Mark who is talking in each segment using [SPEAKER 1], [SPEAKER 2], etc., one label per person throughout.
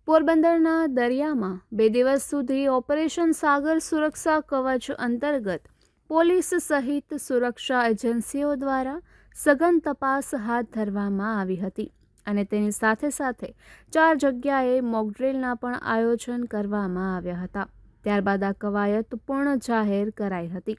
[SPEAKER 1] પોરબંદરના દરિયામાં 2 દિવસ સુધી ઓપરેશન સાગર સુરક્ષા કવચ અંતર્ગત પોલીસ સહિત સુરક્ષા એજન્સીઓ દ્વારા સઘન તપાસ હાથ ધરવામાં આવી હતી અને તેની સાથે સાથે 4 જગ્યાએ મોકડ્રીલના પણ આયોજન કરવામાં આવ્યા હતા। ત્યારબાદ આ કવાયત પૂર્ણ જાહેર કરાઈ હતી।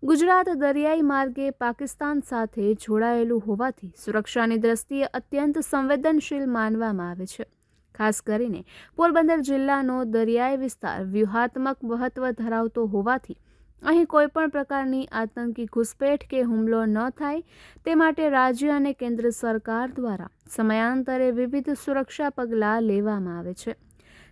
[SPEAKER 1] ગુજરાત દરિયાઈ માર્ગે પાકિસ્તાન સાથે જોડાયેલું હોવાથી સુરક્ષાની દ્રષ્ટિએ અત્યંત સંવેદનશીલ માનવામાં આવે છે। ખાસ કરીને પોરબંદર જિલ્લાનો દરિયાઈ વિસ્તાર વ્યૂહાત્મક મહત્વ ધરાવતો હોવાથી અહીં કોઈપણ પ્રકારની આતંકી ઘૂસપેઠ કે હુમલો ન થાય તે માટે રાજ્ય અને કેન્દ્ર સરકાર દ્વારા સમયાંતરે વિવિધ સુરક્ષા પગલાં લેવામાં આવે છે।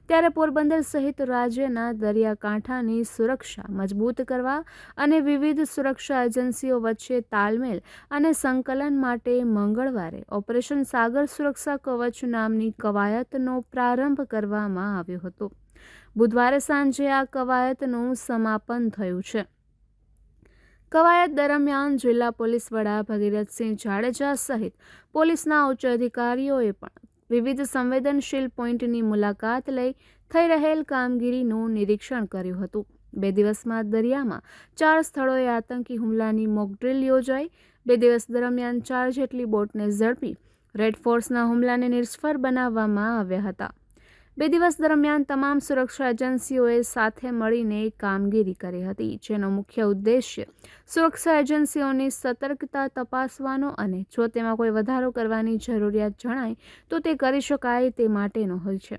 [SPEAKER 1] ત્યારે પોરબંદર સહિત રાજ્યના દરિયાકાંઠાની સુરક્ષા મજબૂત કરવા અને વિવિધ સુરક્ષા એજન્સીઓ વચ્ચે તાલમેલ અને સંકલન માટે મંગળવારે ઓપરેશન સાગર સુરક્ષા કવચ નામની કવાયતનો પ્રારંભ કરવામાં આવ્યો હતો। બુધવારે સાંજે આ કવાયતનું સમાપન થયું છે। કવાયત દરમિયાન જિલ્લા પોલીસ વડા ભગીરથસિંહ જાડેજા સહિત પોલીસના ઉચ્ચ અધિકારીઓએ પણ વિવિધ સંવેદનશીલ પોઈન્ટની મુલાકાત લઈ થઈ રહેલ કામગીરીનું નિરીક્ષણ કર્યું હતું। 2 દિવસમાં દરિયામાં 4 સ્થળોએ આતંકી હુમલાની મોકડ્રીલ યોજાઈ। 2 દિવસ દરમિયાન 4 જેટલી બોટને ઝડપી રેડ ફોર્સના હુમલાને નિષ્ફળ બનાવવામાં આવ્યા હતા। 2 દિવસ દરમિયાન તમામ સુરક્ષા એજન્સીઓએ સાથે મળીને કામગીરી કરી હતી, જેનો મુખ્ય ઉદ્દેશ્ય સુરક્ષા એજન્સીઓની સતર્કતા તપાસવાનો અને જો તેમાં કોઈ વધારો કરવાની જરૂરિયાત જણાય તો તે કરી શકાય તે માટેનો હોય છે।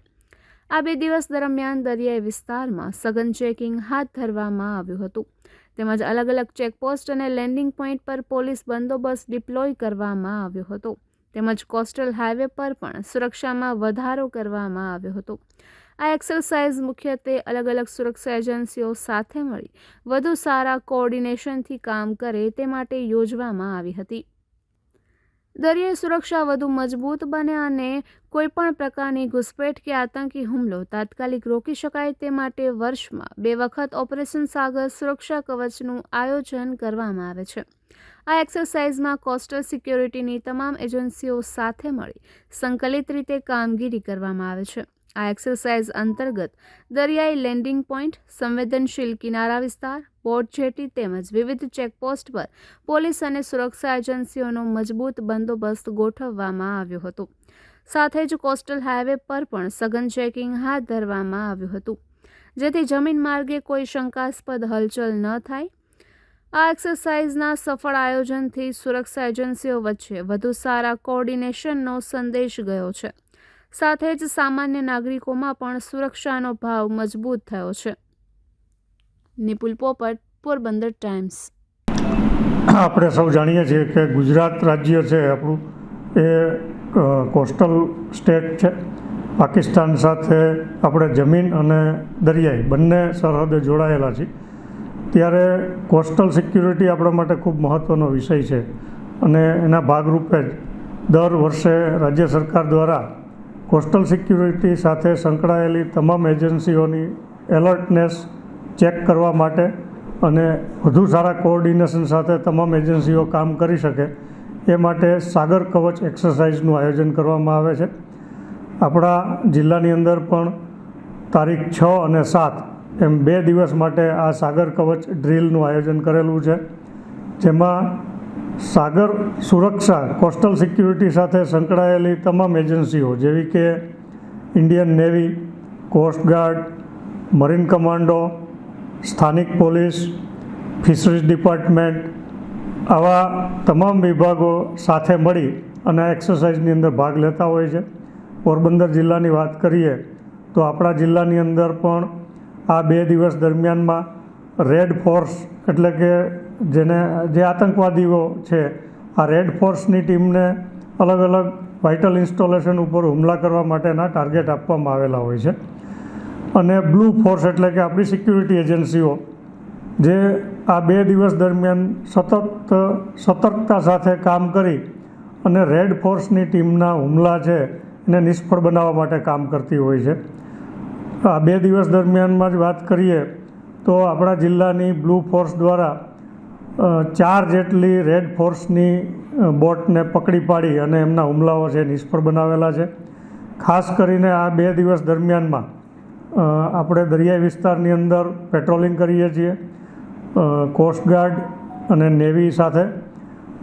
[SPEAKER 1] આ 2 દિવસ દરમિયાન દરિયાઈ વિસ્તારમાં સઘન ચેકિંગ હાથ ધરવામાં આવ્યું હતું તેમજ અલગ અલગ ચેકપોસ્ટ અને લેન્ડિંગ પોઈન્ટ પર પોલીસ બંદોબસ્ત ડિપ્લોય કરવામાં આવ્યો હતો તેમજ કોસ્ટલ હાઈવે પર પણ સુરક્ષામાં વધારો કરવામાં આવ્યો હતો। આ એક્સરસાઇઝ મુખ્યત્વે અલગ અલગ સુરક્ષા એજન્સીઓ સાથે મળી વધુ સારા કોઓર્ડિનેશનથી કામ કરે તે માટે યોજવામાં આવી હતી। દરિયાઈ સુરક્ષા વધુ મજબૂત બને અને કોઈપણ પ્રકારની ઘૂસપેઠ કે આતંકી હુમલો તાત્કાલિક રોકી શકાય તે માટે વર્ષમાં 2 વખત ઓપરેશન સાગર સુરક્ષા કવચનું આયોજન કરવામાં આવે છે। આ એક્સરસાઇઝમાં કોસ્ટલ સિક્યોરિટીની તમામ એજન્સીઓ સાથે મળી સંકલિત રીતે કામગીરી કરવામાં આવે છે। આ એક્સરસાઇઝ અંતર્ગત દરિયાઈ લેન્ડિંગ પોઈન્ટ, સંવેદનશીલ કિનારા વિસ્તાર, બોટ જેટી તેમજ વિવિધ ચેકપોસ્ટ પર પોલીસ અને સુરક્ષા એજન્સીઓનો મજબૂત બંદોબસ્ત ગોઠવવામાં આવ્યો હતો। સાથે જ કોસ્ટલ હાઈવે પર પણ સઘન ચેકિંગ હાથ ધરવામાં આવ્યું હતું, જેથી જમીન માર્ગે કોઈ શંકાસ્પદ હલચલ ન થાય। આ એક્સરસાઇઝના સફળ આયોજનથી સુરક્ષા એજન્સીઓ વચ્ચે વધુ સારા કોઓર્ડિનેશનનો સંદેશ ગયો છે। સાથે જ સામાન્ય નાગરિકોમાં પણ સુરક્ષાનો ભાવ મજબૂત થયો છે। નિપુલ પોપટ, પોરબંદર ટાઈમ્સ।
[SPEAKER 2] આપણે સૌ જાણીએ છીએ કે ગુજરાત રાજ્ય છે આપણું એ કોસ્ટલ સ્ટેટ છે। પાકિસ્તાન સાથે આપણે જમીન અને દરિયાઈ બંને સરહદે જોડાયેલા છીએ, ત્યારે કોસ્ટલ સિક્યુરિટી આપણા માટે ખૂબ મહત્ત્વનો વિષય છે અને એના ભાગરૂપે જ દર વર્ષે રાજ્ય સરકાર દ્વારા કોસ્ટલ સિક્યુરિટી સાથે સંકળાયેલી તમામ એજન્સીઓની એલર્ટનેસ ચેક કરવા માટે અને વધુ સારા કોઓર્ડિનેશન સાથે તમામ એજન્સીઓ કામ કરી શકે એ માટે સાગર કવચ એક્સરસાઇઝનું આયોજન કરવામાં આવે છે। આપણા જિલ્લાની અંદર પણ તારીખ 6 અને 7 એમ 2 દિવસ માટે આ સાગર કવચ ડ્રીલનું આયોજન કરેલું છે, જેમાં સાગર સુરક્ષા કોસ્ટલ સિક્યુરિટી સાથે સંકળાયેલી તમામ એજન્સીઓ જેવી કે Indian Navy, coastguard, marine commando, સ્થાનિક પોલીસ, ફિશરીઝ ડિપાર્ટમેન્ટ આવા તમામ વિભાગો સાથે મળી અને આ એક્સરસાઇઝની અંદર ભાગ લેતા હોય છે। પોરબંદર જિલ્લાની વાત કરીએ તો આપણા જિલ્લાની અંદર પણ આ 2 દિવસ દરમિયાનમાં રેડ ફોર્સ એટલે કે જે આતંકવાદીઓ છે આ રેડ ફોર્સની ટીમને અલગ અલગ વાઇટલ ઇન્સ્ટોલેશન ઉપર હુમલા કરવા માટેના ટાર્ગેટ આપવામાં આવેલા હોય છે અને બ્લુ ફોર્સ એટલે કે આપણી સિક્યુરિટી એજન્સીઓ જે આ 2 દિવસ દરમિયાન સતત સતર્કતા સાથે કામ કરી અને રેડ ફોર્સની ટીમના હુમલા છે એને નિષ્ફળ બનાવવા માટે કામ કરતી હોય છે। આ 2 દિવસ દરમિયાનમાં જ વાત કરીએ તો આપણા જિલ્લાની બ્લુ ફોર્સ દ્વારા 4 જેટલી રેડ ફોર્સની બોટને પકડી પાડી અને એમના હુમલાઓ છે નિષ્ફળ બનાવેલા છે। ખાસ કરીને આ 2 દિવસ દરમિયાનમાં આપણે દરિયાઈ વિસ્તારની અંદર પેટ્રોલિંગ કરીએ છીએ કોસ્ટગાર્ડ અને નેવી સાથે.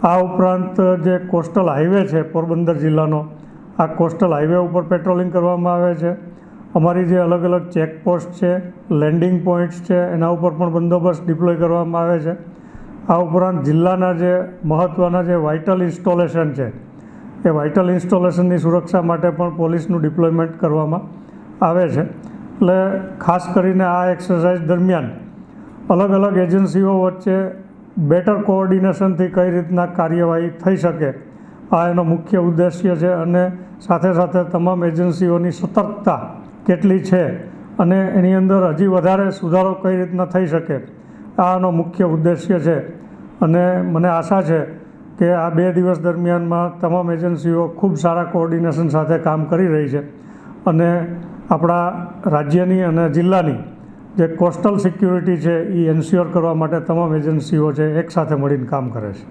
[SPEAKER 2] આ ઉપરાંત જે કોસ્ટલ હાઈવે છે પોરબંદર જિલ્લાનો, આ કોસ્ટલ હાઈવે ઉપર પેટ્રોલિંગ કરવામાં આવે છે. અમારી જે અલગ અલગ ચેકપોસ્ટ છે, લેન્ડિંગ પોઈન્ટ્સ છે, એના ઉપર પણ બંદોબસ્ત ડિપ્લોય કરવામાં આવે છે. આ ઉપરાંત જિલ્લાના જે મહત્ત્વના જે વાઇટલ ઇન્સ્ટોલેશન છે એ વાઇટલ ઇન્સ્ટોલેશનની સુરક્ષા માટે પણ પોલીસનું ડિપ્લોયમેન્ટ કરવામાં આવે છે. એટલે ખાસ કરીને આ એક્સરસાઇઝ દરમિયાન અલગ અલગ એજન્સીઓ વચ્ચે બેટર કોઓર્ડિનેશનથી કઈ રીતના કાર્યવાહી થઈ શકે, આ એનો મુખ્ય ઉદ્દેશ્ય છે. અને સાથે સાથે તમામ એજન્સીઓની સતર્કતા કેટલી છે અને એની અંદર હજી વધારે સુધારો કઈ રીતના થઈ શકે, આનો મુખ્ય ઉદ્દેશ્ય છે. અને મને આશા છે કે આ 2 દિવસ દરમિયાનમાં તમામ એજન્સીઓ ખૂબ સારા કોઓર્ડિનેશન સાથે કામ કરી રહી છે અને આપણા રાજ્યની અને જિલ્લાની જે કોસ્ટલ સિક્યુરિટી છે એ એન્શ્યોર કરવા માટે તમામ એજન્સીઓ છે એક સાથે મળીને કામ કરે છે.